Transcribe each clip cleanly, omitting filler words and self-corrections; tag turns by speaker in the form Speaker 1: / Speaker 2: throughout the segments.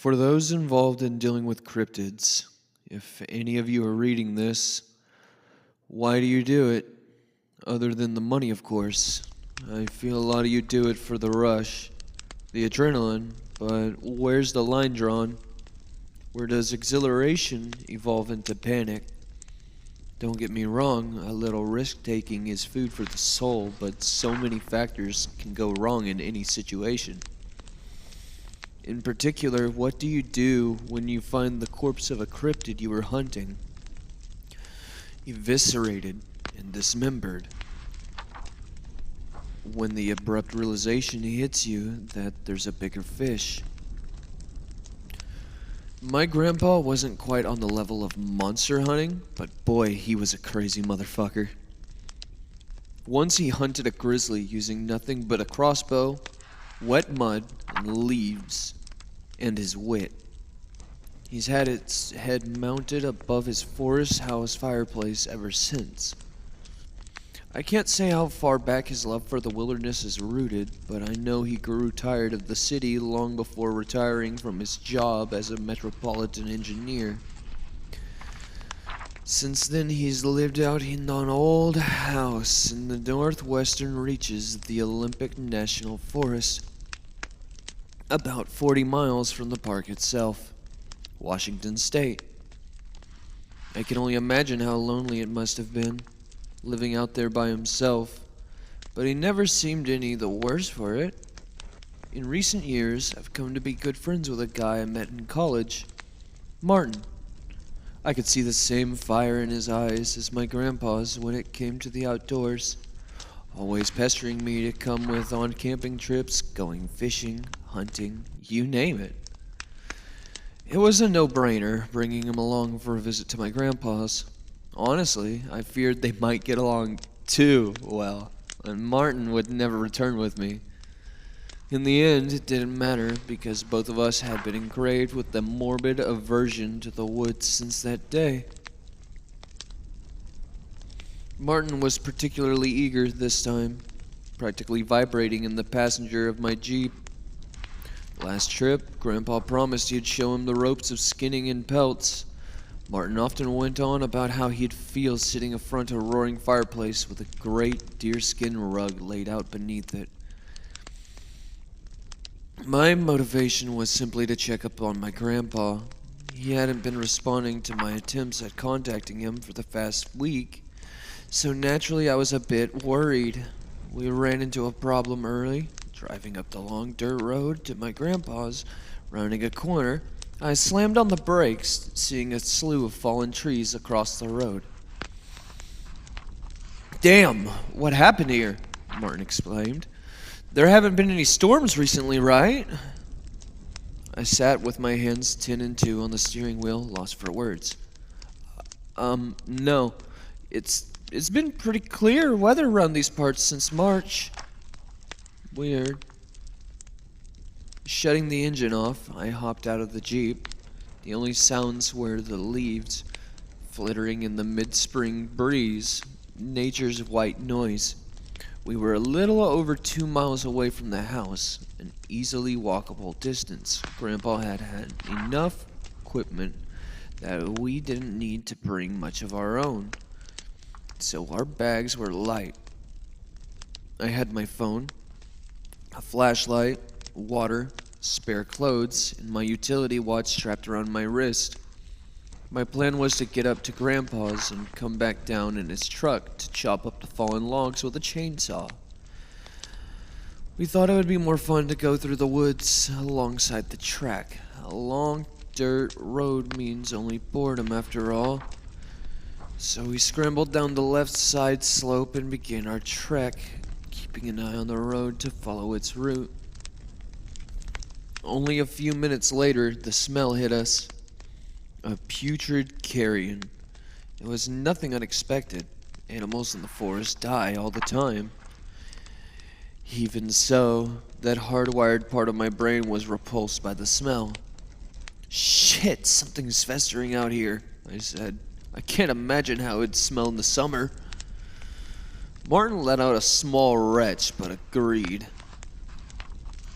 Speaker 1: For those involved in dealing with cryptids, if any of you are reading this, why do you do it? Other than the money, of course. I feel a lot of you do it for the rush, the adrenaline, but where's the line drawn? Where does exhilaration evolve into panic? Don't get me wrong, a little risk-taking is food for the soul, but so many factors can go wrong in any situation. In particular, what do you do when you find the corpse of a cryptid you were hunting, eviscerated and dismembered? When the abrupt realization hits you that there's a bigger fish. My grandpa wasn't quite on the level of monster hunting, but boy, he was a crazy motherfucker. Once he hunted a grizzly using nothing but a crossbow, wet mud, and leaves, and his wit. He's had its head mounted above his forest house fireplace ever since. I can't say how far back his love for the wilderness is rooted, but I know he grew tired of the city long before retiring from his job as a metropolitan engineer. Since then, he's lived out in an old house in the northwestern reaches of the Olympic National Forest, about 40 miles from the park itself, Washington State. I can only imagine how lonely it must have been, living out there by himself, but he never seemed any the worse for it. In recent years, I've come to be good friends with a guy I met in college, Martin. I could see the same fire in his eyes as my grandpa's when it came to the outdoors, always pestering me to come with on camping trips, going fishing, hunting, you name it. It was a no-brainer bringing him along for a visit to my grandpa's. Honestly, I feared they might get along too well, and Martin would never return with me. In the end, it didn't matter because both of us had been engraved with the morbid aversion to the woods since that day. Martin was particularly eager this time, practically vibrating in the passenger of my Jeep. Last trip, Grandpa promised he'd show him the ropes of skinning and pelts. Martin often went on about how he'd feel sitting in front of a roaring fireplace with a great deerskin rug laid out beneath it. My motivation was simply to check up on my grandpa. He hadn't been responding to my attempts at contacting him for the past week, so naturally I was a bit worried. We ran into a problem early, driving up the long dirt road to my grandpa's, rounding a corner. I slammed on the brakes, seeing a slew of fallen trees across the road. "Damn, what happened here?" Martin exclaimed. "There haven't been any storms recently, right?" I sat with my hands 10 and 2 on the steering wheel, lost for words. No. It's been pretty clear weather around these parts since March." "Weird." Shutting the engine off, I hopped out of the Jeep. The only sounds were the leaves flittering in the mid-spring breeze, nature's white noise. We were a little over 2 miles away from the house, an easily walkable distance. Grandpa had enough equipment that we didn't need to bring much of our own, so our bags were light. I had my phone, a flashlight, water, spare clothes, and my utility watch strapped around my wrist. My plan was to get up to Grandpa's and come back down in his truck to chop up the fallen logs with a chainsaw. We thought it would be more fun to go through the woods alongside the track. A long dirt road means only boredom after all. So we scrambled down the left side slope and began our trek, keeping an eye on the road to follow its route. Only a few minutes later, the smell hit us. A putrid carrion. It was nothing unexpected. Animals in the forest die all the time. Even so, that hardwired part of my brain was repulsed by the smell. "Shit, something's festering out here," I said. "I can't imagine how it'd smell in the summer." Martin let out a small retch, but agreed.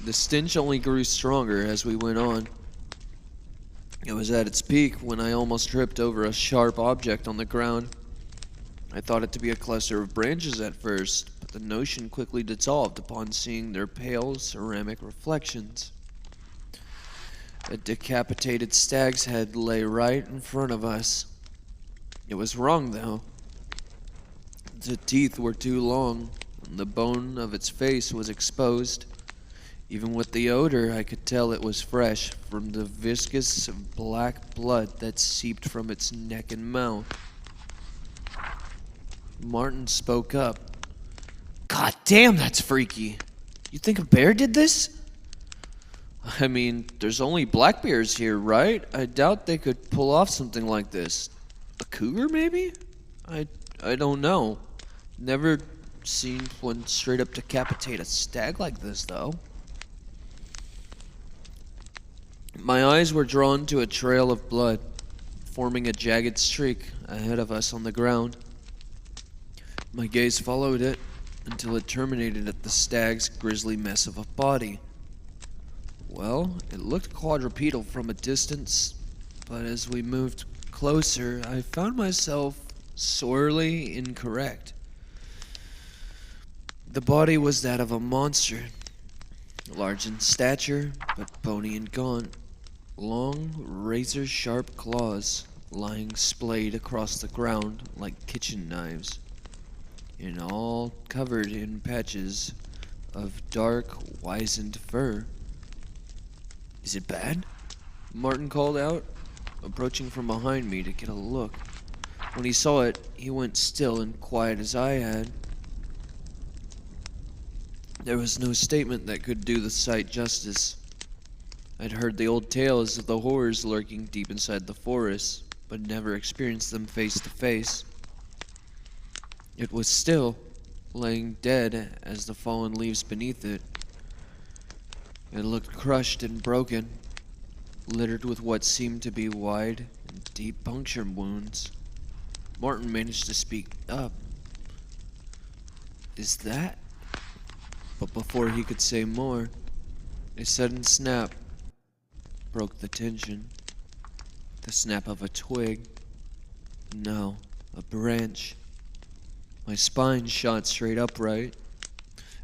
Speaker 1: The stench only grew stronger as we went on. It was at its peak when I almost tripped over a sharp object on the ground. I thought it to be a cluster of branches at first, but the notion quickly dissolved upon seeing their pale ceramic reflections. A decapitated stag's head lay right in front of us. It was wrong, though. The teeth were too long, and the bone of its face was exposed. Even with the odor, I could tell it was fresh from the viscous black blood that seeped from its neck and mouth. Martin spoke up. "God damn, that's freaky. You think a bear did this?" "I mean, there's only black bears here, right? I doubt they could pull off something like this. A cougar, maybe? I don't know. Never seen one straight up decapitate a stag like this, though." My eyes were drawn to a trail of blood, forming a jagged streak ahead of us on the ground. My gaze followed it until it terminated at the stag's grisly mess of a body. Well, it looked quadrupedal from a distance, but as we moved closer, I found myself sorely incorrect. The body was that of a monster, large in stature, but bony and gaunt. Long, razor-sharp claws lying splayed across the ground like kitchen knives, and all covered in patches of dark, wizened fur. "Is it bad?" Martin called out, approaching from behind me to get a look. When he saw it, he went still and quiet as I had. There was no statement that could do the sight justice. I'd heard the old tales of the horrors lurking deep inside the forest, but never experienced them face to face. It was still, laying dead as the fallen leaves beneath it. It looked crushed and broken, littered with what seemed to be wide and deep puncture wounds. Martin managed to speak up. "Is that?" But before he could say more, a sudden snap broke the tension. The snap of a twig. No, a branch. My spine shot straight upright.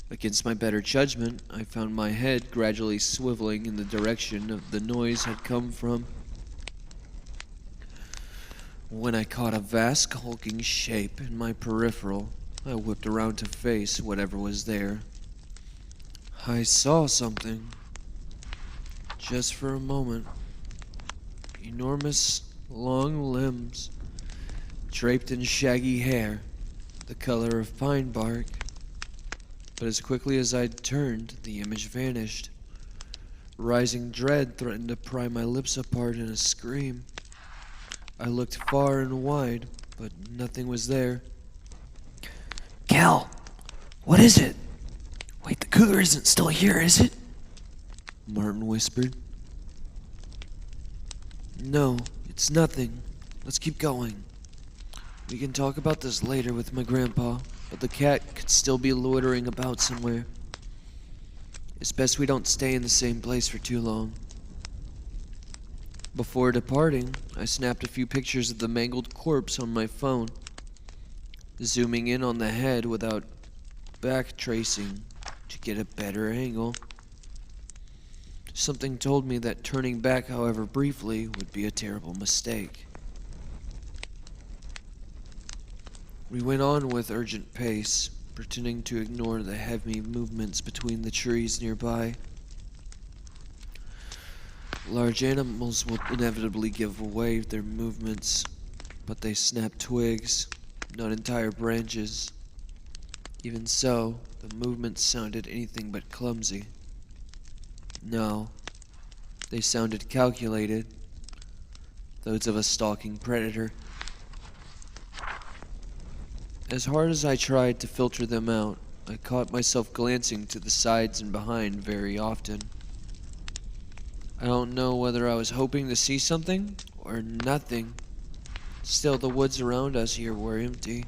Speaker 1: Against my better judgment, I found my head gradually swiveling in the direction of the noise had come from. When I caught a vast hulking shape in my peripheral, I whipped around to face whatever was there. I saw something. Just for a moment. Enormous, long limbs, draped in shaggy hair, the color of pine bark. But as quickly as I turned, the image vanished. Rising dread threatened to pry my lips apart in a scream. I looked far and wide, but nothing was there.
Speaker 2: "Cal, what is it? Wait, the cougar isn't still here, is it?"
Speaker 1: Martin whispered. "No, it's nothing. Let's keep going. We can talk about this later with my grandpa, but the cat could still be loitering about somewhere. It's best we don't stay in the same place for too long." Before departing, I snapped a few pictures of the mangled corpse on my phone, zooming in on the head without back tracing to get a better angle. Something told me that turning back, however briefly, would be a terrible mistake. We went on with urgent pace, pretending to ignore the heavy movements between the trees nearby. Large animals will inevitably give away their movements, but they snap twigs, not entire branches. Even so, the movements sounded anything but clumsy. No, they sounded calculated, those of a stalking predator. As hard as I tried to filter them out, I caught myself glancing to the sides and behind very often. I don't know whether I was hoping to see something or nothing. Still, the woods around us here were empty,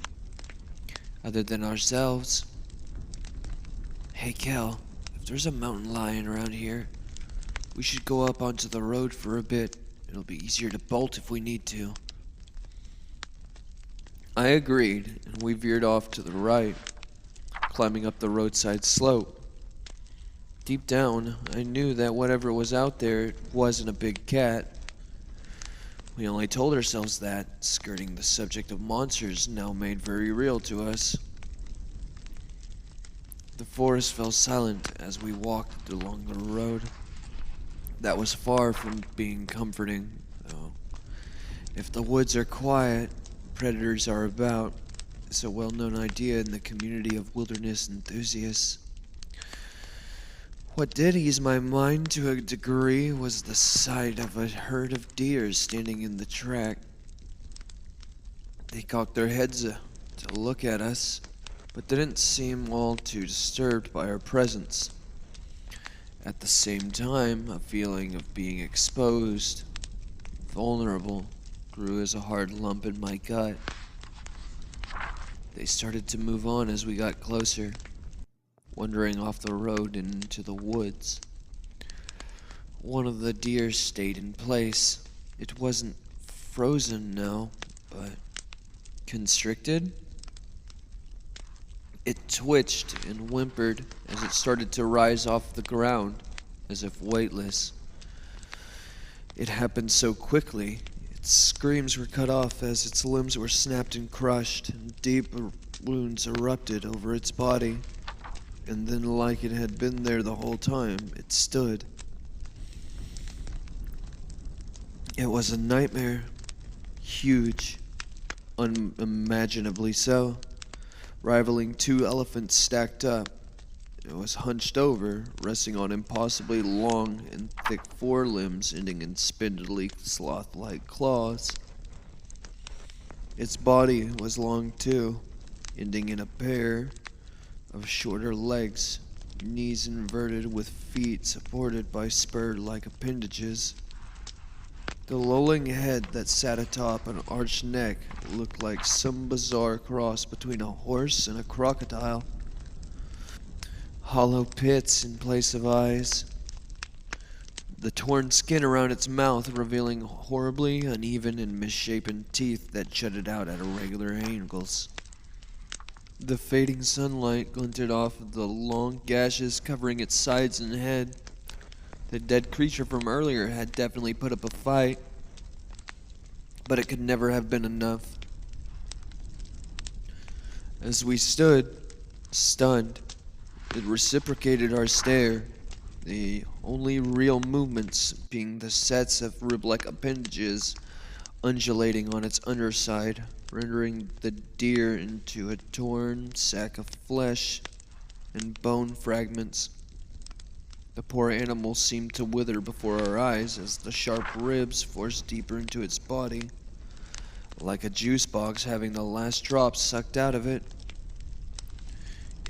Speaker 1: other than ourselves. "Hey, Cal, if there's a mountain lion around here, we should go up onto the road for a bit It'll be easier to bolt if we need to. I agreed, and we veered off to the right, climbing up the roadside slope. Deep down, I knew that whatever was out there wasn't a big cat. We only told ourselves that, skirting the subject of monsters now made very real to us. The forest fell silent as we walked along the road. That was far from being comforting, though. If the woods are quiet, predators are about. It's a well-known idea in the community of wilderness enthusiasts. What did ease my mind to a degree was the sight of a herd of deer standing in the track. They cocked their heads to look at us, but didn't seem all too disturbed by our presence. At the same time, a feeling of being exposed, vulnerable, grew as a hard lump in my gut. They started to move on as we got closer, wandering off the road and into the woods. One of the deer stayed in place. It wasn't frozen now, but constricted. It twitched and whimpered as it started to rise off the ground, as if weightless. It happened so quickly. Its screams were cut off as its limbs were snapped and crushed, and deep wounds erupted over its body. And then, like it had been there the whole time, it stood. It was a nightmare. Huge. Unimaginably so. Rivaling two elephants stacked up. It was hunched over, resting on impossibly long and thick forelimbs ending in spindly, sloth-like claws. Its body was long too, ending in a pair of shorter legs, knees inverted with feet supported by spur-like appendages. The lolling head that sat atop an arched neck looked like some bizarre cross between a horse and a crocodile. Hollow pits in place of eyes. The torn skin around its mouth revealing horribly uneven and misshapen teeth that jutted out at irregular angles. The fading sunlight glinted off of the long gashes covering its sides and head. The dead creature from earlier had definitely put up a fight, but it could never have been enough. As we stood, stunned, it reciprocated our stare, the only real movements being the sets of rib-like appendages undulating on its underside, rendering the deer into a torn sack of flesh and bone fragments. The poor animal seemed to wither before our eyes as the sharp ribs forced deeper into its body, like a juice box having the last drops sucked out of it.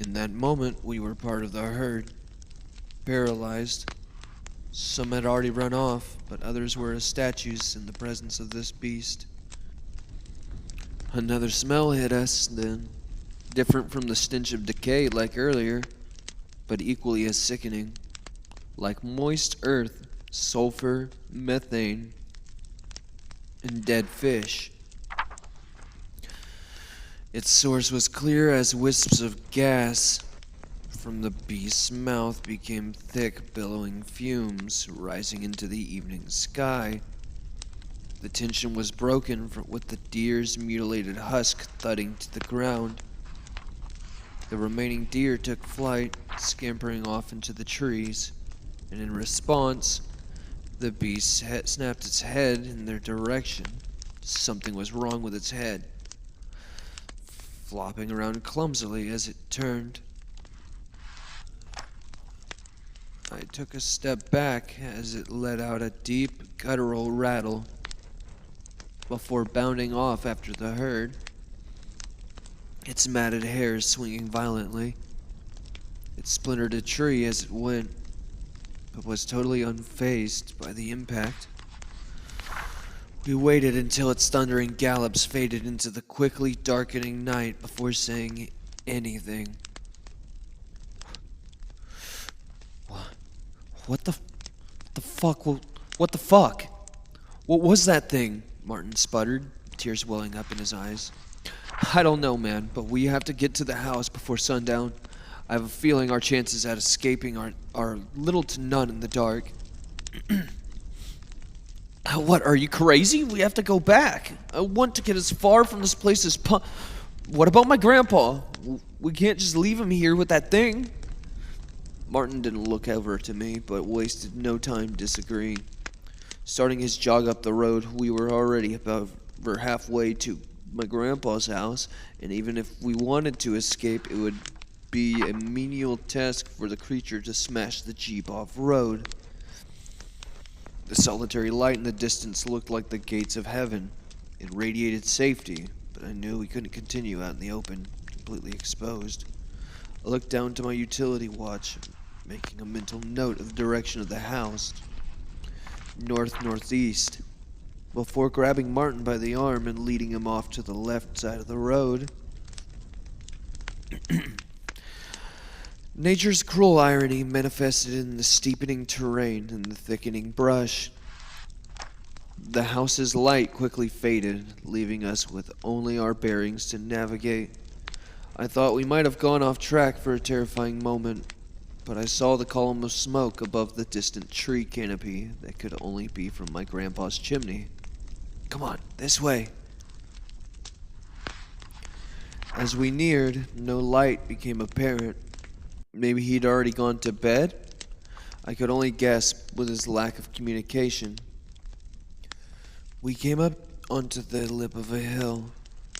Speaker 1: In that moment, we were part of the herd, paralyzed. Some had already run off, but others were as statues in the presence of this beast. Another smell hit us, then, different from the stench of decay like earlier, but equally as sickening. Like moist earth, sulfur, methane, and dead fish. Its source was clear as wisps of gas. From the beast's mouth became thick, billowing fumes rising into the evening sky. The tension was broken with the deer's mutilated husk thudding to the ground. The remaining deer took flight, scampering off into the trees, and in response, the beast snapped its head in their direction. Something was wrong with its head, flopping around clumsily as it turned. I took a step back as it let out a deep, guttural rattle before bounding off after the herd, its matted hair swinging violently. It splintered a tree as it went, but was totally unfazed by the impact. We waited until its thundering gallops faded into the quickly darkening night before saying anything. What the fuck? What the fuck? What was that thing? Martin sputtered, tears welling up in his eyes. I don't know, man, but we have to get to the house before sundown. I have a feeling our chances at escaping are little to none in the dark. What, are you crazy? We have to go back. I want to get as far from this place as What about my grandpa? We can't just leave him here with that thing. Martin didn't look over to me, but wasted no time disagreeing. Starting his jog up the road, we were already about halfway to my grandpa's house, and even if we wanted to escape, it would be a menial task for the creature to smash the Jeep off-road. The solitary light in the distance looked like the gates of heaven. It radiated safety, but I knew we couldn't continue out in the open, completely exposed. I looked down to my utility watch, making a mental note of the direction of the house. North-northeast, before grabbing Martin by the arm and leading him off to the left side of the road. Nature's cruel irony manifested in the steepening terrain and the thickening brush. The house's light quickly faded, leaving us with only our bearings to navigate. I thought we might have gone off track for a terrifying moment, but I saw the column of smoke above the distant tree canopy that could only be from my grandpa's chimney. Come on, this way. As we neared, no light became apparent. Maybe he'd already gone to bed? I could only guess with his lack of communication. We came up onto the lip of a hill,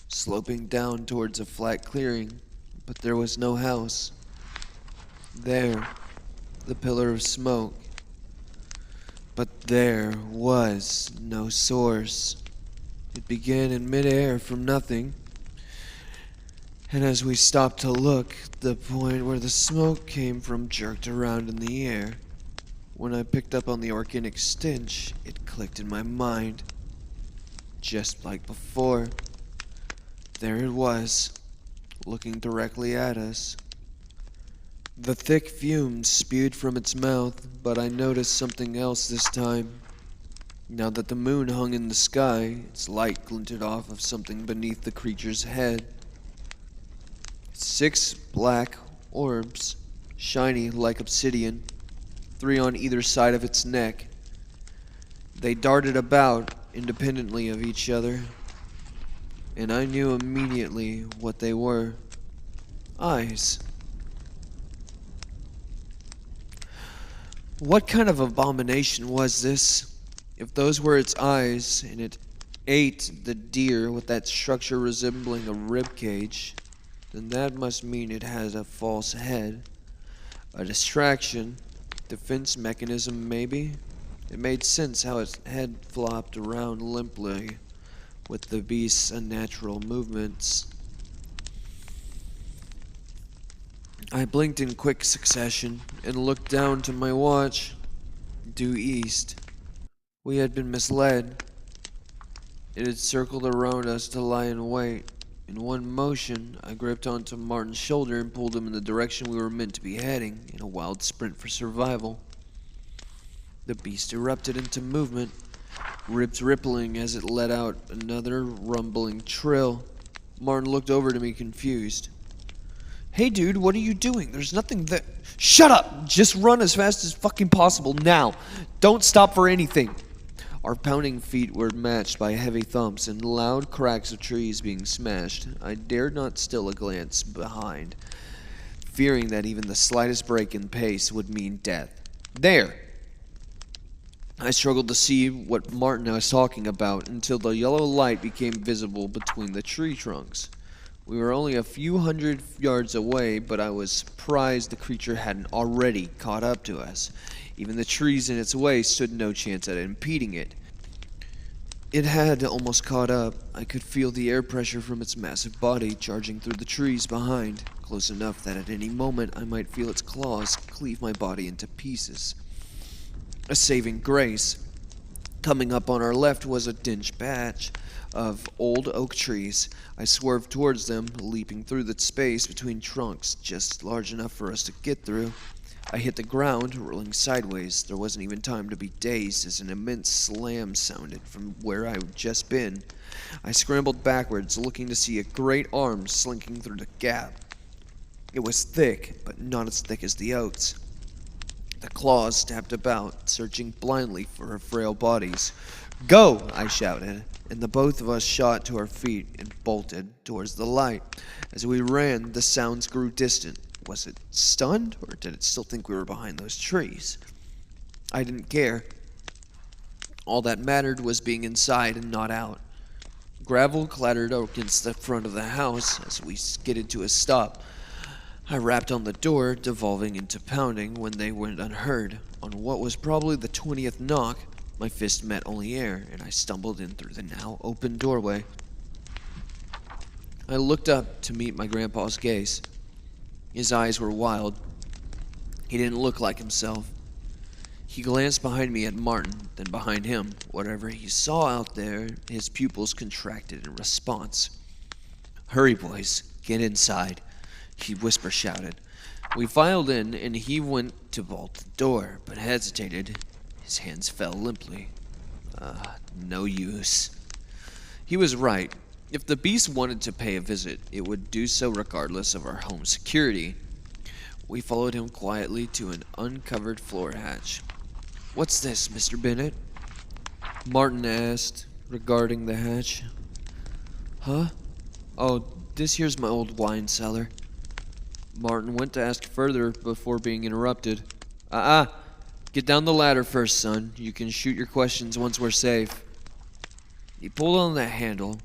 Speaker 1: sloping down towards a flat clearing, but there was no house. There, the pillar of smoke. But there was no source. It began in midair from nothing. And as we stopped to look, the point where the smoke came from jerked around in the air. When I picked up on the organic stench, it clicked in my mind. Just like before, there it was, looking directly at us. The thick fumes spewed from its mouth, but I noticed something else this time. Now that the moon hung in the sky, its light glinted off of something beneath the creature's head. 6 black orbs, shiny like obsidian, 3 on either side of its neck. They darted about independently of each other, and I knew immediately what they were. Eyes. What kind of abomination was this? If those were its eyes, and it ate the deer with that structure resembling a rib cage, then that must mean it has a false head. A distraction, defense mechanism maybe? It made sense how its head flopped around limply with the beast's unnatural movements. I blinked in quick succession and looked down to my watch. Due east. We had been misled. It had circled around us to lie in wait. In one motion, I gripped onto Martin's shoulder and pulled him in the direction we were meant to be heading, in a wild sprint for survival. The beast erupted into movement, ribs rippling as it let out another rumbling trill. Martin looked over to me confused. Hey dude, what are you doing? There's nothing there. Shut up! Just run as fast as fucking possible now. Don't stop for anything. Our pounding feet were matched by heavy thumps and loud cracks of trees being smashed. I dared not steal a glance behind, fearing that even the slightest break in pace would mean death. There! I struggled to see what Martin was talking about until the yellow light became visible between the tree trunks. We were only a few hundred yards away, but I was surprised the creature hadn't already caught up to us. Even the trees in its way stood no chance at impeding it. It had almost caught up. I could feel the air pressure from its massive body charging through the trees behind, close enough that at any moment I might feel its claws cleave my body into pieces. A saving grace. Coming up on our left was a dense patch of old oak trees. I swerved towards them, leaping through the space between trunks just large enough for us to get through. I hit the ground, rolling sideways. There wasn't even time to be dazed as an immense slam sounded from where I'd just been. I scrambled backwards, looking to see a great arm slinking through the gap. It was thick, but not as thick as the oats. The claws stabbed about, searching blindly for her frail bodies. "Go!" I shouted, and the both of us shot to our feet and bolted towards the light. As we ran, the sounds grew distant. Was it stunned, or did it still think we were behind those trees? I didn't care. All that mattered was being inside and not out. Gravel clattered against the front of the house as we skidded to a stop. I rapped on the door, devolving into pounding when they went unheard. On what was probably the 20th knock, my fist met only air, and I stumbled in through the now open doorway. I looked up to meet my grandpa's gaze. His eyes were wild. He didn't look like himself. He glanced behind me at Martin, then behind him. Whatever he saw out there, his pupils contracted in response. "Hurry, boys, get inside," he whisper shouted. We filed in, and he went to bolt the door, but hesitated. His hands fell limply. No use. He was right. If the beast wanted to pay a visit, it would do so regardless of our home security. We followed him quietly to an uncovered floor hatch. "What's this, Mr. Bennett?" Martin asked, regarding the hatch. "Huh? Oh, this here's my old wine cellar." Martin went to ask further before being interrupted. Get down the ladder first, son. You can shoot your questions once we're safe." He pulled on the handle,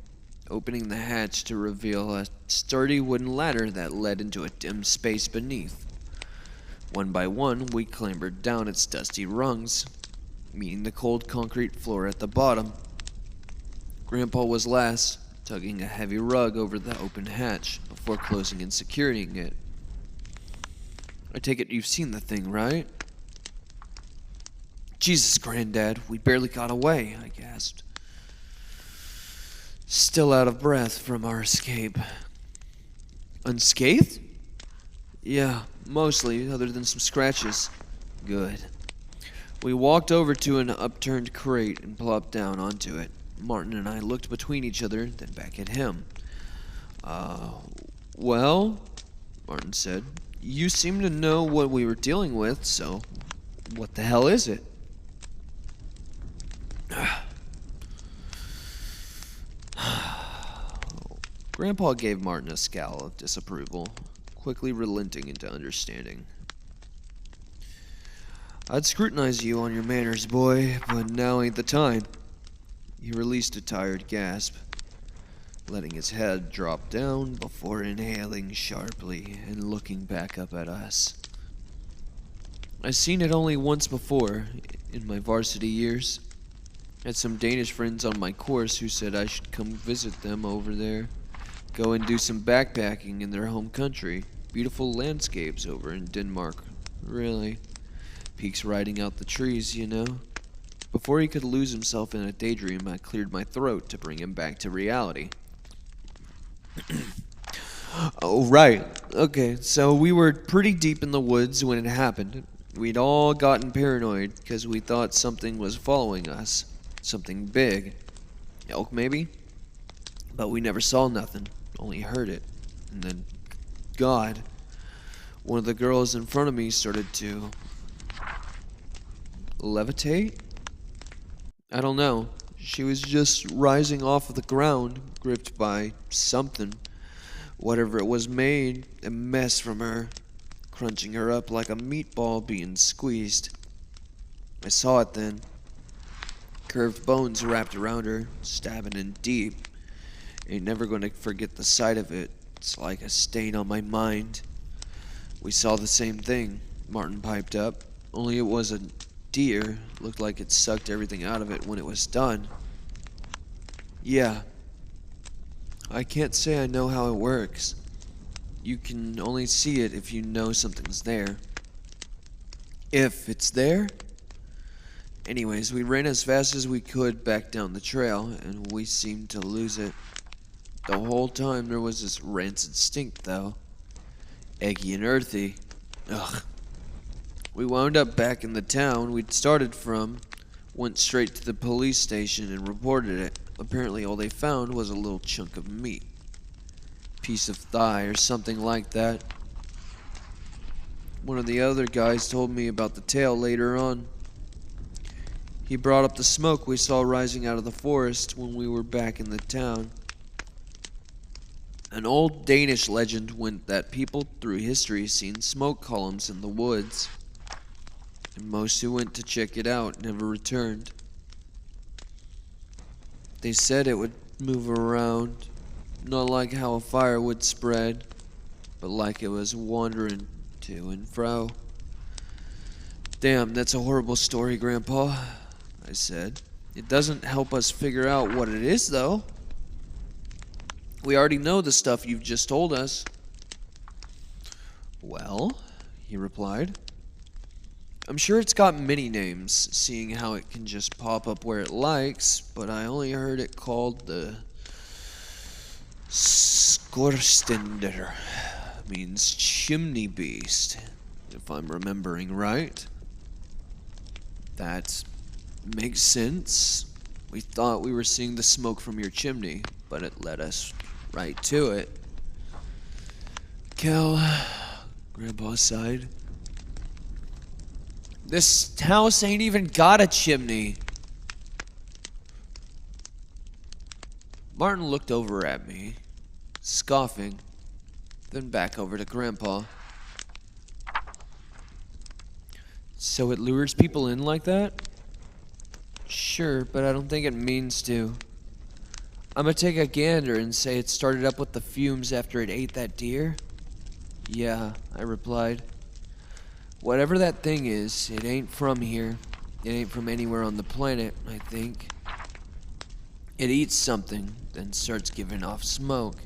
Speaker 1: opening the hatch to reveal a sturdy wooden ladder that led into a dim space beneath. One by one, we clambered down its dusty rungs, meeting the cold concrete floor at the bottom. Grandpa was last, tugging a heavy rug over the open hatch before closing and securing it. "I take it you've seen the thing, right?" "Jesus, Granddad, we barely got away," I gasped, still out of breath from our escape. "Unscathed?" "Yeah, mostly, other than some scratches." "Good." We walked over to an upturned crate and plopped down onto it. Martin and I looked between each other, then back at him. Well, Martin said, "you seem to know what we were dealing with, so what the hell is it?" Grandpa gave Martin a scowl of disapproval, quickly relenting into understanding. "I'd scrutinize you on your manners, boy, but now ain't the time." He released a tired gasp, letting his head drop down before inhaling sharply and looking back up at us. I'd seen it only once before, in my varsity years. Had some Danish friends on my course who said I should come visit them over there. Go and do some backpacking in their home country. Beautiful landscapes over in Denmark. Really. Peaks riding out the trees, you know. Before he could lose himself in a daydream, I cleared my throat to bring him back to reality. "Oh, right. Okay, so we were pretty deep in the woods when it happened. We'd all gotten paranoid because we thought something was following us. Something big. Elk, maybe? But we never saw nothing. Only heard it. And then, God, one of the girls in front of me started to levitate? I don't know. She was just rising off of the ground, gripped by something. Whatever it was made a mess from her, crunching her up like a meatball being squeezed. I saw it then. Curved bones wrapped around her, stabbing in deep. Ain't never gonna forget the sight of it. It's like a stain on my mind." "We saw the same thing," Martin piped up. "Only it was a deer. Looked like it sucked everything out of it when it was done." "Yeah. I can't say I know how it works. You can only see it if you know something's there." "If it's there?" Anyways, we ran as fast as we could back down the trail, and we seemed to lose it. The whole time there was this rancid stink, though. Eggy and earthy. Ugh. We wound up back in the town we'd started from, went straight to the police station and reported it. Apparently all they found was a little chunk of meat. Piece of thigh or something like that. One of the other guys told me about the tale later on. He brought up the smoke we saw rising out of the forest when we were back in the town. An old Danish legend went that people through history seen smoke columns in the woods, and most who went to check it out never returned. They said it would move around, not like how a fire would spread, but like it was wandering to and fro. Damn, that's a horrible story, Grandpa, I said. It doesn't help us figure out what it is, though. We already know the stuff you've just told us. Well, he replied, I'm sure it's got many names, seeing how it can just pop up where it likes, but I only heard it called the Skorstender. Means chimney beast, if I'm remembering right. That makes sense. We thought we were seeing the smoke from your chimney, but it led us right to it. Cal, Grandpa sighed. This house ain't even got a chimney. Martin looked over at me, scoffing, then back over to Grandpa. So it lures people in like that? Sure, but I don't think it means to. I'm gonna take a gander and say it started up with the fumes after it ate that deer? Yeah, I replied. Whatever that thing is, it ain't from here. It ain't from anywhere on the planet, I think. It eats something, then starts giving off smoke.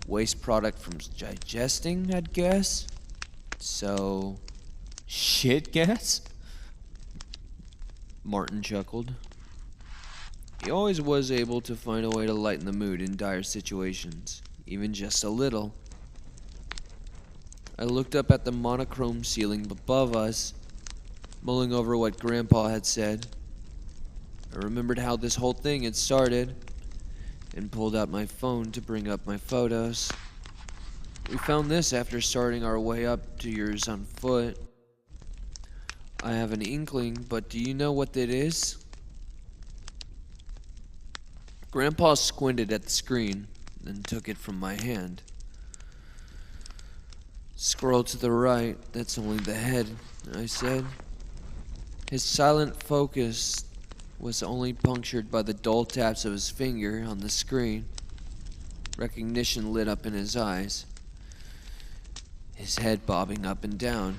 Speaker 1: Waste product from digesting, I'd guess? So, shit gas? Martin chuckled. He always was able to find a way to lighten the mood in dire situations, even just a little. I looked up at the monochrome ceiling above us, mulling over what Grandpa had said. I remembered how this whole thing had started, and pulled out my phone to bring up my photos. We found this after starting our way up to yours on foot. I have an inkling, but do you know what it is? Grandpa squinted at the screen, then took it from my hand. Scroll to the right, that's only the head, I said. His silent focus was only punctured by the dull taps of his finger on the screen. Recognition lit up in his eyes, his head bobbing up and down.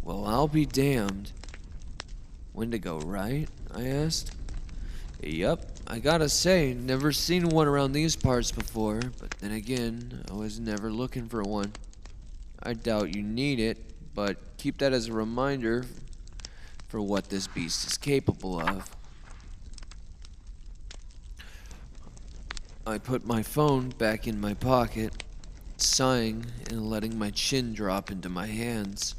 Speaker 1: Well, I'll be damned. Wendigo, right? I asked. Yup, I gotta say, never seen one around these parts before, but then again, I was never looking for one. I doubt you need it, but keep that as a reminder for what this beast is capable of. I put my phone back in my pocket, sighing and letting my chin drop into my hands.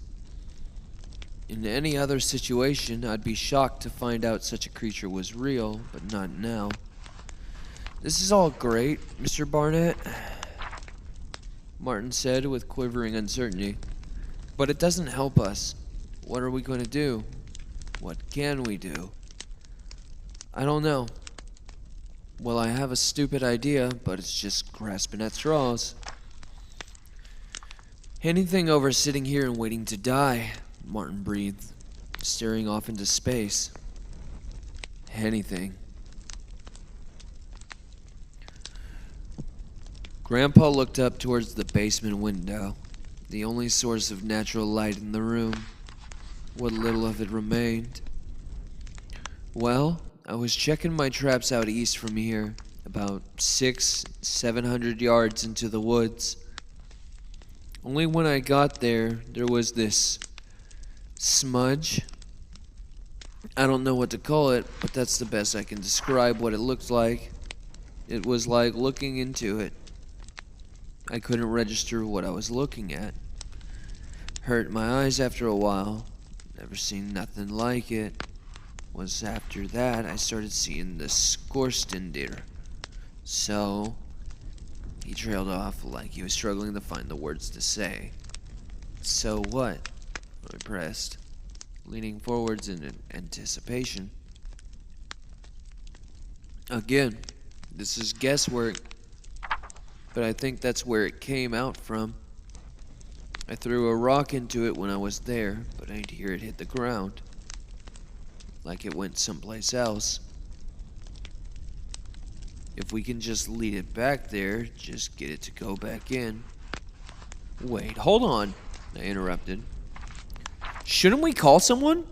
Speaker 1: In any other situation, I'd be shocked to find out such a creature was real, but not now. This is all great, Mr. Barnett, Martin said with quivering uncertainty. But it doesn't help us. What are we going to do? What can we do? I don't know. Well, I have a stupid idea, but it's just grasping at straws. Anything over sitting here and waiting to die, Martin breathed, staring off into space. Anything. Grandpa looked up towards the basement window, the only source of natural light in the room, what little of it remained. Well, I was checking my traps out east from here, about 700 yards into the woods. Only when I got there was this smudge. I don't know what to call it, but that's the best I can describe what it looked like. It was like looking into it. I couldn't register what I was looking at. Hurt my eyes after a while. Never seen nothing like it. Was after that I started seeing the scorsten deer. So, he trailed off like he was struggling to find the words to say. So what? I pressed, leaning forwards in anticipation. Again, this is guesswork, but I think that's where it came out from. I threw a rock into it when I was there, but I didn't hear it hit the ground. Like it went someplace else. If we can just lead it back there, just get it to go back in. Wait, hold on, I interrupted. Shouldn't we call someone?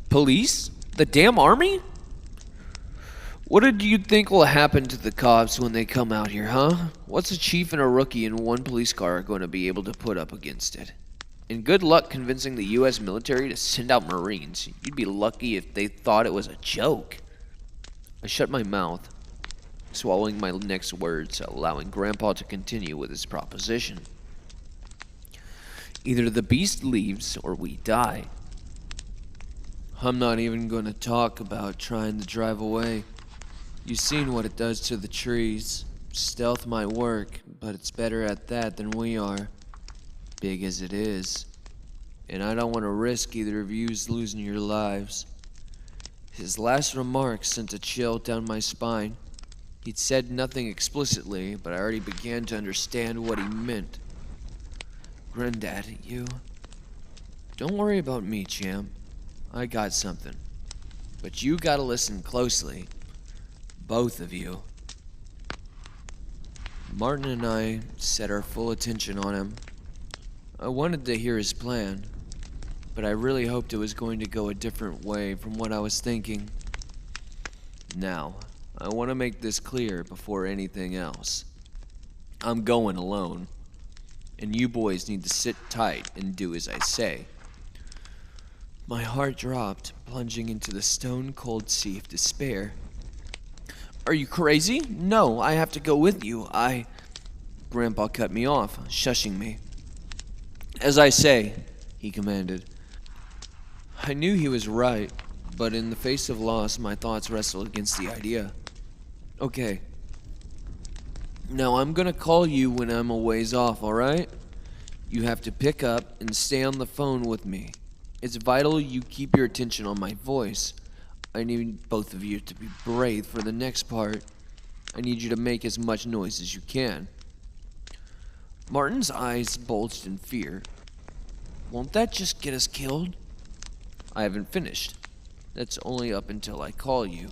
Speaker 1: Police? The damn army? What did you think will happen to the cops when they come out here, huh? What's a chief and a rookie in one police car going to be able to put up against it? And good luck convincing the U.S. military to send out Marines. You'd be lucky if they thought it was a joke. I shut my mouth, swallowing my next words, allowing Grandpa to continue with his proposition. Either the beast leaves or we die. I'm not even going to talk about trying to drive away. You've seen what it does to the trees. Stealth might work, but it's better at that than we are, big as it is. And I don't want to risk either of you losing your lives. His last remarks sent a chill down my spine. He'd said nothing explicitly, but I already began to understand what he meant. Granddad, you... Don't worry about me, champ. I got something. But you gotta listen closely. Both of you. Martin and I set our full attention on him. I wanted to hear his plan, but I really hoped it was going to go a different way from what I was thinking. Now, I want to make this clear before anything else. I'm going alone, and you boys need to sit tight and do as I say. My heart dropped, plunging into the stone-cold sea of despair. Are you crazy? No, I have to go with you. Grandpa cut me off, shushing me. As I say, he commanded. I knew he was right, but in the face of loss, my thoughts wrestled against the idea. Okay. Now I'm gonna call you when I'm a ways off, alright? You have to pick up and stay on the phone with me. It's vital you keep your attention on my voice. I need both of you to be brave for the next part. I need you to make as much noise as you can. Martin's eyes bulged in fear. Won't that just get us killed? I haven't finished. That's only up until I call you.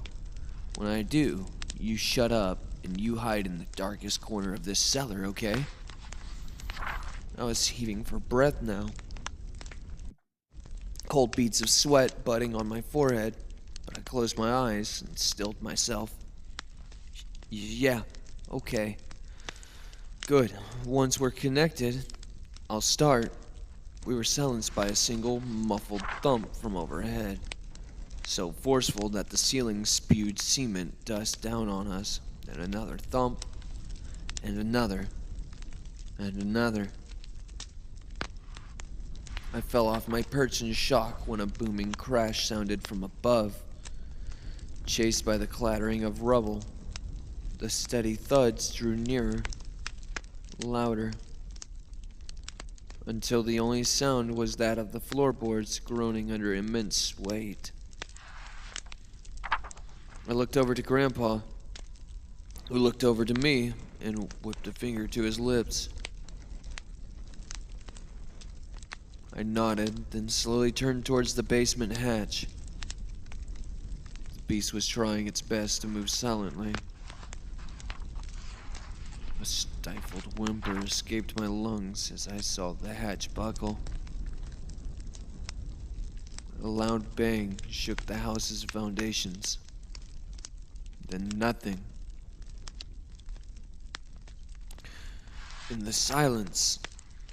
Speaker 1: When I do, you shut up and you hide in the darkest corner of this cellar, okay? I was heaving for breath now. Cold beads of sweat budding on my forehead. But I closed my eyes and stilled myself. Yeah, okay. Good. Once we're connected, I'll start. We were silenced by a single, muffled thump from overhead. So forceful that the ceiling spewed cement dust down on us. Then another thump, and another, and another. I fell off my perch in shock when a booming crash sounded from above. Chased by the clattering of rubble, the steady thuds drew nearer, louder, until the only sound was that of the floorboards groaning under immense weight. I looked over to Grandpa, who looked over to me and whipped a finger to his lips. I nodded, then slowly turned towards the basement hatch. The beast was trying its best to move silently. A stifled whimper escaped my lungs as I saw the hatch buckle. A loud bang shook the house's foundations. Then nothing. In the silence,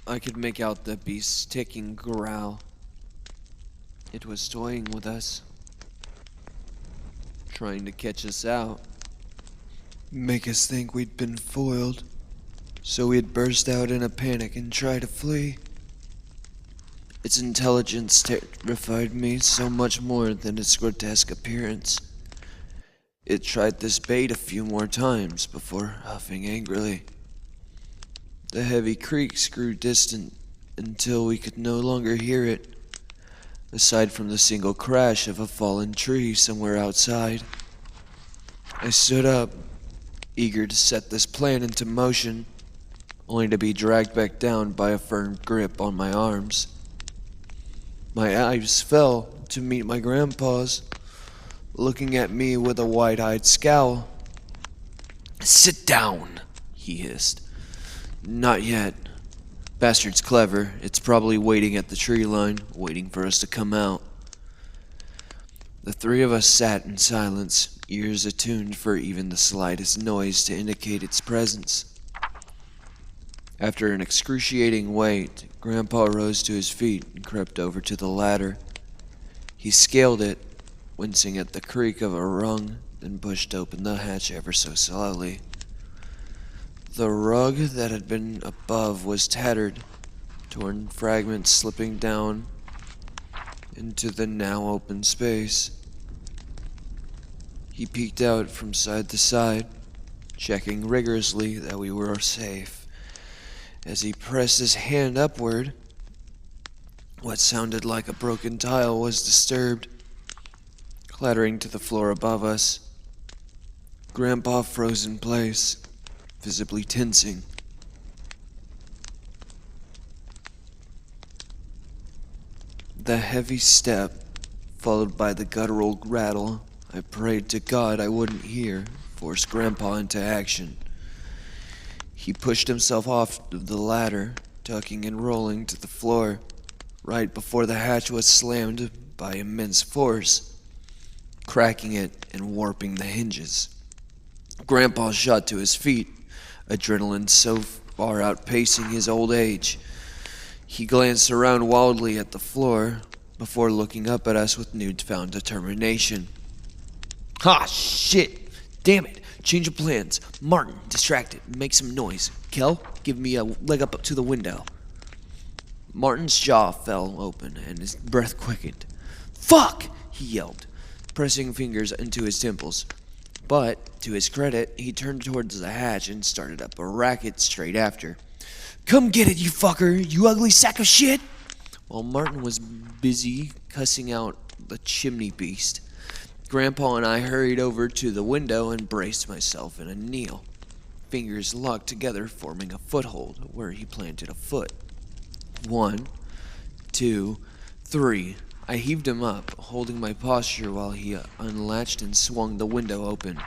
Speaker 1: I could make out the beast's ticking growl. It was toying with us, trying to catch us out, make us think we'd been foiled, so we'd burst out in a panic and try to flee. Its intelligence terrified me so much more than its grotesque appearance. It tried this bait a few more times before huffing angrily. The heavy creaks grew distant until we could no longer hear it, aside from the single crash of a fallen tree somewhere outside. I stood up, eager to set this plan into motion, only to be dragged back down by a firm grip on my arms. My eyes fell to meet my grandpa's, looking at me with a wide-eyed scowl.
Speaker 2: "Sit down," he hissed.
Speaker 1: Not yet. Bastard's clever. It's probably waiting at the tree line, waiting for us to come out. The three of us sat in silence, ears attuned for even the slightest noise to indicate its presence. After an excruciating wait, Grandpa rose to his feet and crept over to the ladder. He scaled it, wincing at the creak of a rung, then pushed open the hatch ever so slowly. The rug that had been above was tattered, torn fragments slipping down into the now open space. He peeked out from side to side, checking rigorously that we were safe. As he pressed his hand upward, what sounded like a broken tile was disturbed, clattering to the floor above us. Grandpa froze in place, visibly tensing. The heavy step, followed by the guttural rattle I prayed to God I wouldn't hear, forced Grandpa into action. He pushed himself off of the ladder, ducking and rolling to the floor, right before the hatch was slammed by immense force, cracking it and warping the hinges. Grandpa shot to his feet, adrenaline so far outpacing his old age. He glanced around wildly at the floor before looking up at us with newfound determination.
Speaker 2: "Ah, shit! Damn it! Change of plans. Martin, distracted. Make some noise. Kel, give me a leg up to the window."
Speaker 1: Martin's jaw fell open and his breath quickened.
Speaker 2: "Fuck!" he yelled,
Speaker 1: pressing fingers into his temples. But, to his credit, he turned towards the hatch and started up a racket straight after.
Speaker 2: "Come get it, you fucker! You ugly sack of shit!"
Speaker 1: While Martin was busy cussing out the chimney beast, Grandpa and I hurried over to the window and braced myself in a kneel, fingers locked together forming a foothold where he planted a foot. 1, 2, 3. I heaved him up, holding my posture while he unlatched and swung the window open.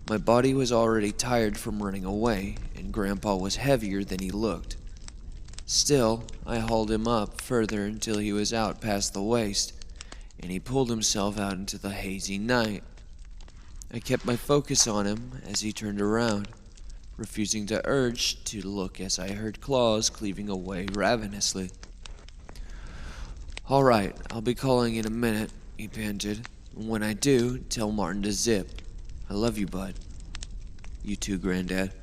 Speaker 1: My body was already tired from running away, and Grandpa was heavier than he looked. Still, I hauled him up further until he was out past the waist, and he pulled himself out into the hazy night. I kept my focus on him as he turned around, refusing to urge to look as I heard claws cleaving away ravenously. "All right, I'll be calling in a minute," he panted. "When I do, tell Martin to zip. I love you, bud." "You too, Granddad."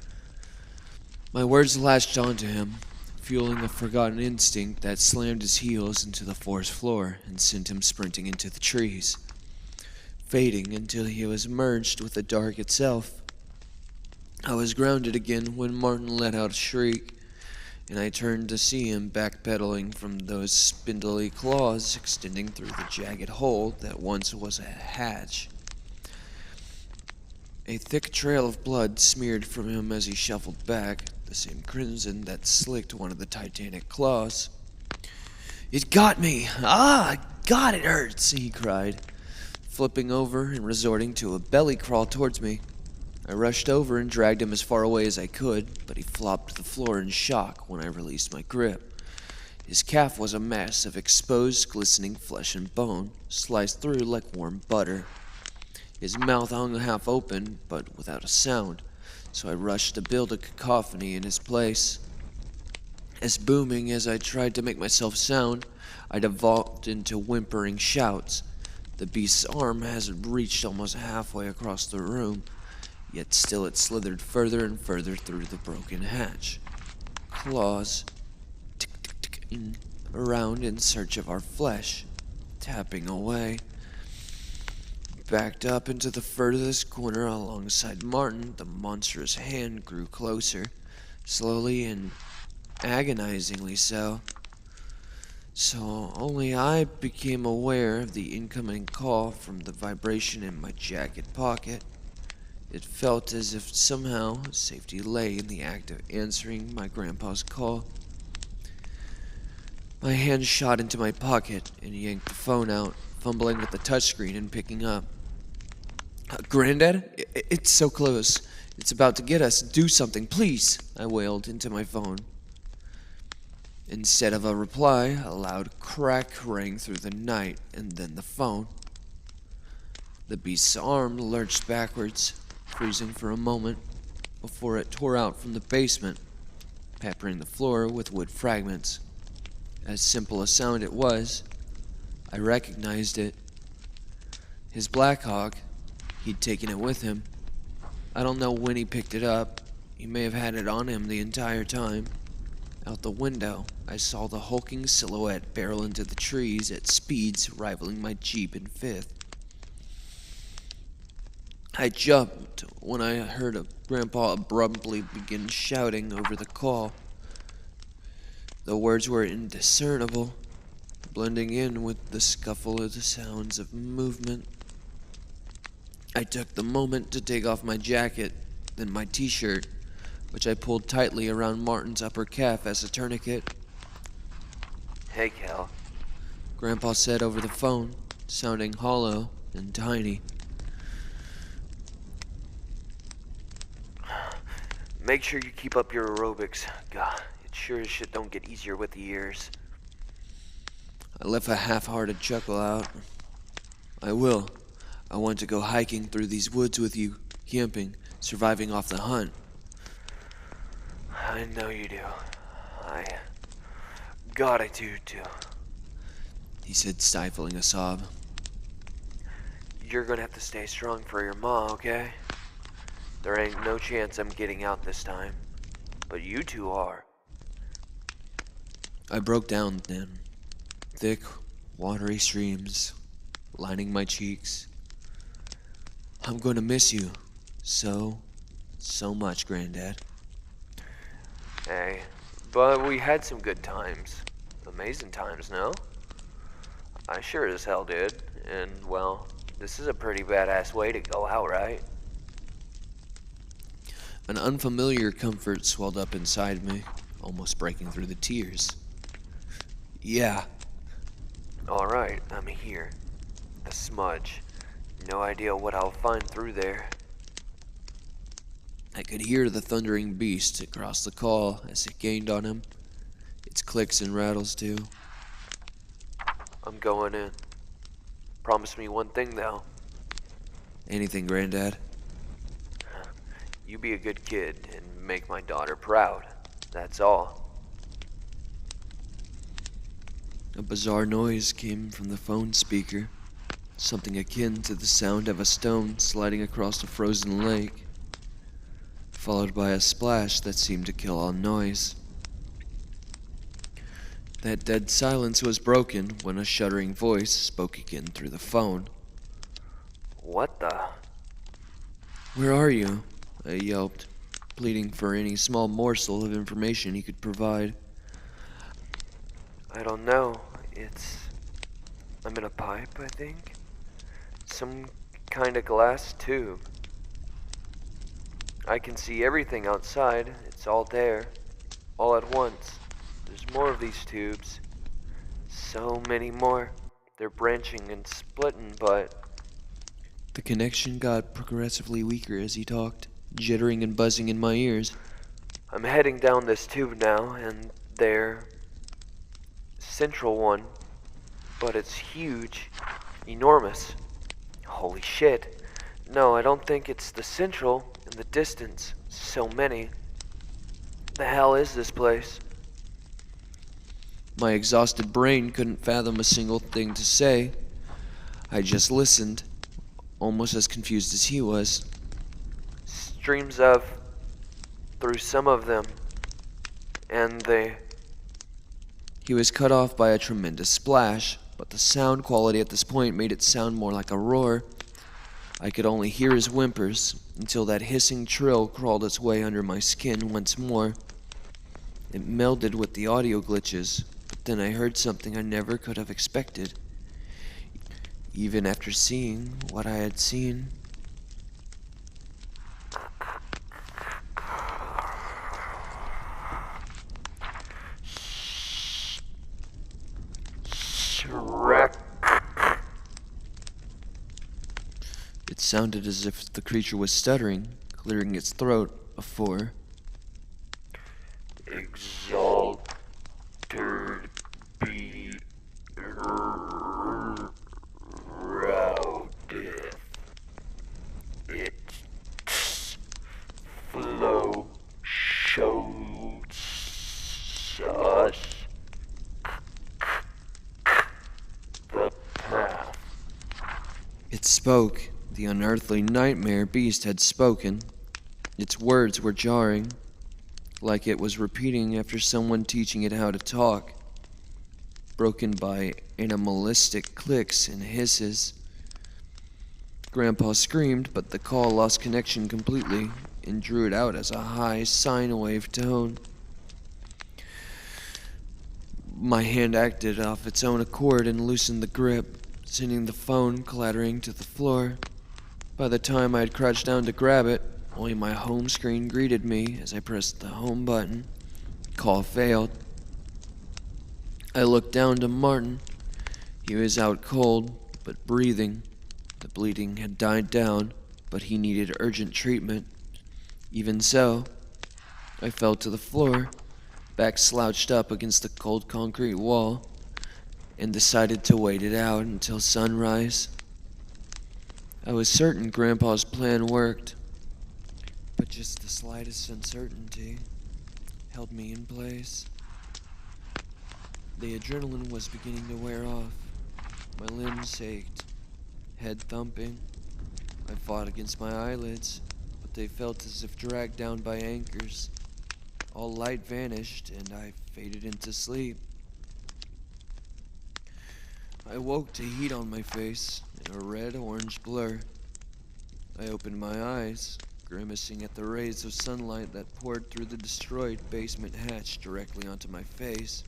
Speaker 1: My words latched onto him, fueling a forgotten instinct that slammed his heels into the forest floor and sent him sprinting into the trees, fading until he was merged with the dark itself. I was grounded again when Martin let out a shriek, and I turned to see him backpedaling from those spindly claws extending through the jagged hole that once was a hatch. A thick trail of blood smeared from him as he shuffled back, the same crimson that slicked one of the titanic claws.
Speaker 2: "It got me! Ah, God, it hurts!" he cried,
Speaker 1: flipping over and resorting to a belly crawl towards me. I rushed over and dragged him as far away as I could, but he flopped to the floor in shock when I released my grip. His calf was a mess of exposed, glistening flesh and bone, sliced through like warm butter. His mouth hung half open, but without a sound, so I rushed to build a cacophony in his place. As booming as I tried to make myself sound, I devolved into whimpering shouts. The beast's arm hasn't reached almost halfway across the room, yet still it slithered further and further through the broken hatch. Claws, tick, tick, tick, around in search of our flesh, tapping away. Backed up into the furthest corner alongside Martin, the monstrous hand grew closer, slowly and agonizingly so. So only I became aware of the incoming call from the vibration in my jacket pocket. It felt as if somehow safety lay in the act of answering my grandpa's call. My hand shot into my pocket and yanked the phone out, fumbling with the touchscreen and picking up. Granddad? It's so close. It's about to get us. Do something, please, I wailed into my phone. Instead of a reply, a loud crack rang through the night, and then the phone. The beast's arm lurched backwards, freezing for a moment, before it tore out from the basement, peppering the floor with wood fragments. As simple a sound it was, I recognized it. His Black Hawk. He'd taken it with him. I don't know when he picked it up. He may have had it on him the entire time. Out the window, I saw the hulking silhouette barrel into the trees at speeds rivaling my Jeep in fifth. I jumped when I heard Grandpa abruptly begin shouting over the call. The words were indiscernible, blending in with the scuffle of the sounds of movement. I took the moment to take off my jacket, then my t-shirt, which I pulled tightly around Martin's upper calf as a tourniquet.
Speaker 2: Hey, Cal.
Speaker 1: Grandpa said over the phone, sounding hollow and tiny.
Speaker 2: Make sure you keep up your aerobics. God, it sure as shit don't get easier with the years.
Speaker 1: I left a half-hearted chuckle out. I will. I want to go hiking through these woods with you, camping, surviving off the hunt.
Speaker 2: I know you do. God, I do too.
Speaker 1: He said, stifling a sob.
Speaker 2: You're gonna have to stay strong for your ma, okay? There ain't no chance I'm getting out this time. But you two are.
Speaker 1: I broke down then. Thick, watery streams lining my cheeks. I'm going to miss you so much, Granddad.
Speaker 2: Hey, but we had some good times. Amazing times, no? I sure as hell did. And, well, this is a pretty badass way to go out, right?
Speaker 1: An unfamiliar comfort swelled up inside me, almost breaking through the tears. Yeah.
Speaker 2: Alright, I'm here. A smudge. No idea what I'll find through there.
Speaker 1: I could hear the thundering beast across the call as it gained on him. Its clicks and rattles, too.
Speaker 2: I'm going in. Promise me one thing, though.
Speaker 1: Anything, Granddad?
Speaker 2: You be a good kid and make my daughter proud. That's all.
Speaker 1: A bizarre noise came from the phone speaker, something akin to the sound of a stone sliding across a frozen lake, followed by a splash that seemed to kill all noise. That dead silence was broken when a shuddering voice spoke again through the phone.
Speaker 2: What the?
Speaker 1: Where are you? I yelped, pleading for any small morsel of information he could provide.
Speaker 2: I don't know. I'm in a pipe, I think. Some kind of glass tube. I can see everything outside. It's all there. All at once. There's more of these tubes. So many more. They're branching and splitting, but...
Speaker 1: The connection got progressively weaker as he talked, jittering and buzzing in my ears.
Speaker 2: I'm heading down this tube now, and there... Central one. But it's huge. Enormous. Holy shit. No, I don't think it's the central in the distance. So many. The hell is this place?
Speaker 1: My exhausted brain couldn't fathom a single thing to say. I just listened, almost as confused as he was.
Speaker 2: Streams of... through some of them. And they...
Speaker 1: He was cut off by a tremendous splash, but the sound quality at this point made it sound more like a roar. I could only hear his whimpers until that hissing trill crawled its way under my skin once more. It melded with the audio glitches, but then I heard something I never could have expected, even after seeing what I had seen.
Speaker 2: Shrek.
Speaker 1: It sounded as if the creature was stuttering, clearing its throat before.
Speaker 2: Exalted be routed. Its flow shows us the path.
Speaker 1: It spoke. The unearthly nightmare beast had spoken. Its words were jarring, like it was repeating after someone teaching it how to talk, broken by animalistic clicks and hisses. Grandpa screamed, but the call lost connection completely and drew it out as a high sine wave tone. My hand acted off its own accord and loosened the grip, sending the phone clattering to the floor. By the time I had crouched down to grab it, only my home screen greeted me as I pressed the home button. Call failed. I looked down to Martin. He was out cold, but breathing. The bleeding had died down, but he needed urgent treatment. Even so, I fell to the floor, back slouched up against the cold concrete wall, and decided to wait it out until sunrise. I was certain Grandpa's plan worked, but just the slightest uncertainty held me in place. The adrenaline was beginning to wear off. My limbs ached, head thumping. I fought against my eyelids, but they felt as if dragged down by anchors. All light vanished, and I faded into sleep. I woke to heat on my face and a red-orange blur. I opened my eyes, grimacing at the rays of sunlight that poured through the destroyed basement hatch directly onto my face.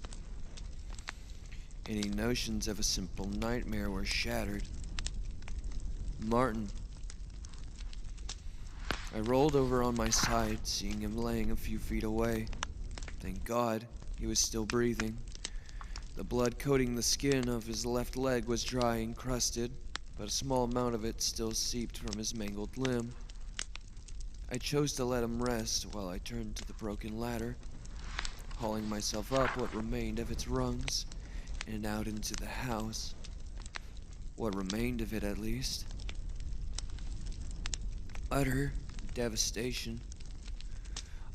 Speaker 1: Any notions of a simple nightmare were shattered. Martin. I rolled over on my side, seeing him laying a few feet away. Thank God, he was still breathing. The blood coating the skin of his left leg was dry and crusted, but a small amount of it still seeped from his mangled limb. I chose to let him rest while I turned to the broken ladder, hauling myself up what remained of its rungs and out into the house. What remained of it, at least. Utter devastation.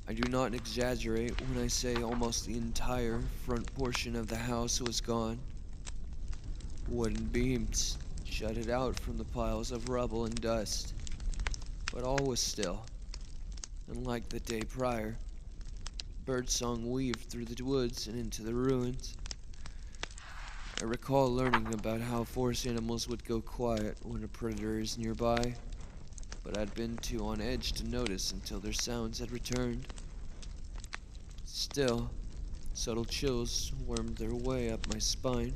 Speaker 1: I do not exaggerate when I say almost the entire front portion of the house was gone. Wooden beams shut it out from the piles of rubble and dust, but all was still. Unlike the day prior, birdsong weaved through the woods and into the ruins. I recall learning about how forest animals would go quiet when a predator is nearby, but I'd been too on edge to notice until their sounds had returned. Still, subtle chills wormed their way up my spine.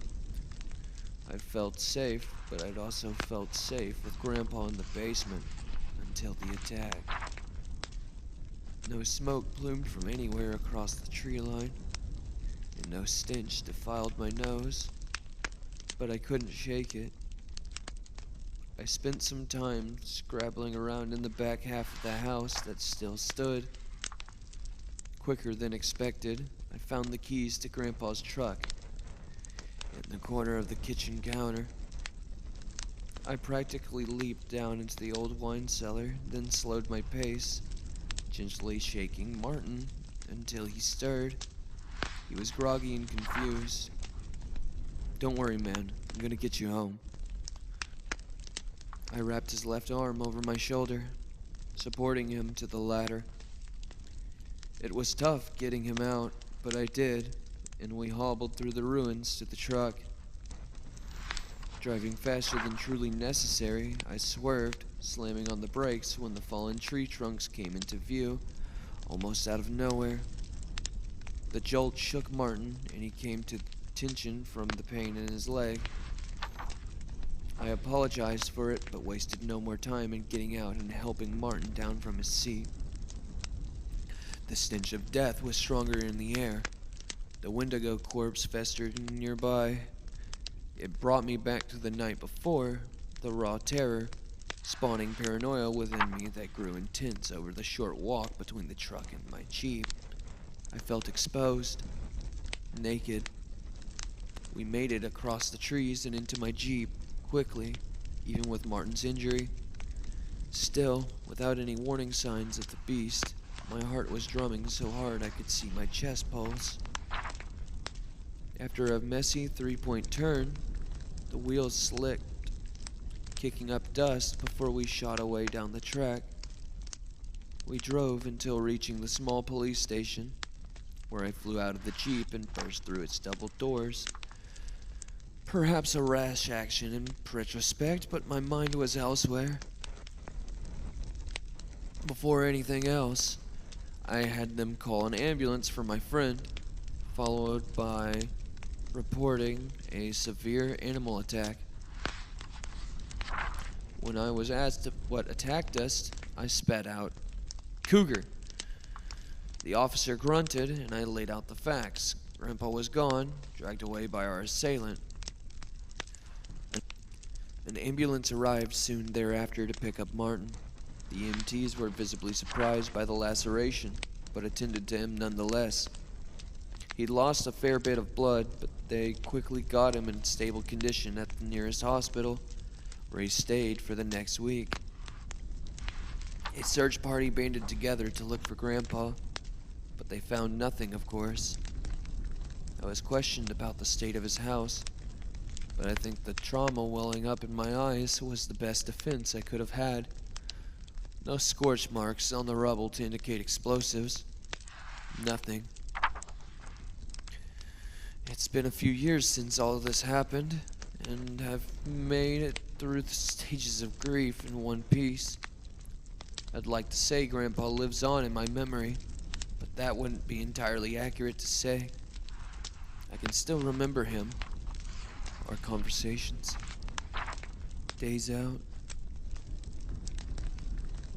Speaker 1: I felt safe, but I'd also felt safe with Grandpa in the basement until the attack. No smoke plumed from anywhere across the tree line, and no stench defiled my nose, but I couldn't shake it. I spent some time scrabbling around in the back half of the house that still stood. Quicker than expected, I found the keys to Grandpa's truck in the corner of the kitchen counter. I practically leaped down into the old wine cellar, then slowed my pace, gently shaking Martin until he stirred. He was groggy and confused. "Don't worry, man. I'm gonna get you home." I wrapped his left arm over my shoulder, supporting him to the ladder. It was tough getting him out, but I did, and we hobbled through the ruins to the truck. Driving faster than truly necessary, I swerved, slamming on the brakes when the fallen tree trunks came into view, almost out of nowhere. The jolt shook Martin, and he came to attention from the pain in his leg. I apologized for it, but wasted no more time in getting out and helping Martin down from his seat. The stench of death was stronger in the air. The Wendigo corpse festered nearby. It brought me back to the night before, the raw terror, spawning paranoia within me that grew intense over the short walk between the truck and my Jeep. I felt exposed, naked. We made it across the trees and into my Jeep, quickly, even with Martin's injury. Still, without any warning signs of the beast, my heart was drumming so hard I could see my chest pulse. After a messy three-point turn, the wheels slipped, kicking up dust before we shot away down the track. We drove until reaching the small police station, where I flew out of the Jeep and burst through its double doors. Perhaps a rash action in retrospect, but my mind was elsewhere. Before anything else, I had them call an ambulance for my friend, followed by reporting a severe animal attack. When I was asked what attacked us, I spat out, "Cougar." The officer grunted, and I laid out the facts. Grandpa was gone, dragged away by our assailant. An ambulance arrived soon thereafter to pick up Martin. The EMTs were visibly surprised by the laceration, but attended to him nonetheless. He'd lost a fair bit of blood, but they quickly got him in stable condition at the nearest hospital, where he stayed for the next week. A search party banded together to look for Grandpa, but they found nothing, of course. I was questioned about the state of his house, but I think the trauma welling up in my eyes was the best defense I could have had. No scorch marks on the rubble to indicate explosives. Nothing. It's been a few years since all of this happened, and I've made it through the stages of grief in one piece. I'd like to say Grandpa lives on in my memory, but that wouldn't be entirely accurate to say. I can still remember him, our conversations, days out,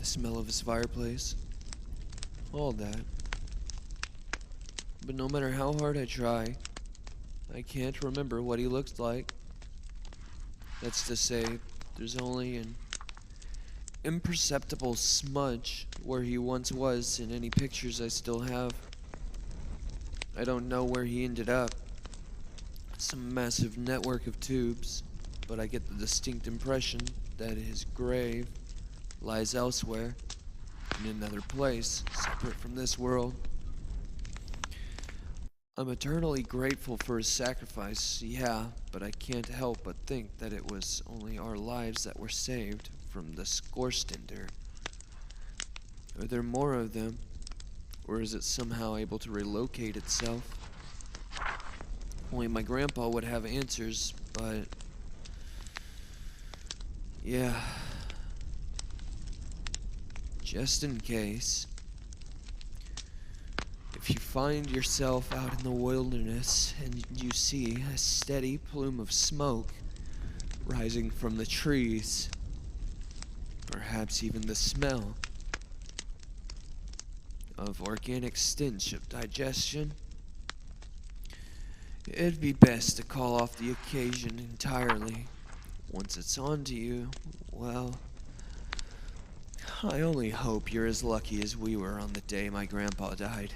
Speaker 1: the smell of his fireplace, all that. But no matter how hard I try, I can't remember what he looked like. That's to say, there's only an imperceptible smudge where he once was in any pictures I still have. I don't know where he ended up. Some massive network of tubes, but I get the distinct impression that his grave lies elsewhere, in another place, separate from this world. I'm eternally grateful for his sacrifice, yeah, but I can't help but think that it was only our lives that were saved from the Skorstender. Are there more of them, or is it somehow able to relocate itself? Only my grandpa would have answers, but yeah, just in case. If you find yourself out in the wilderness and you see a steady plume of smoke rising from the trees, perhaps even the smell of organic stench of digestion, it'd be best to call off the occasion entirely. Once it's onto you, well, I only hope you're as lucky as we were on the day my grandpa died.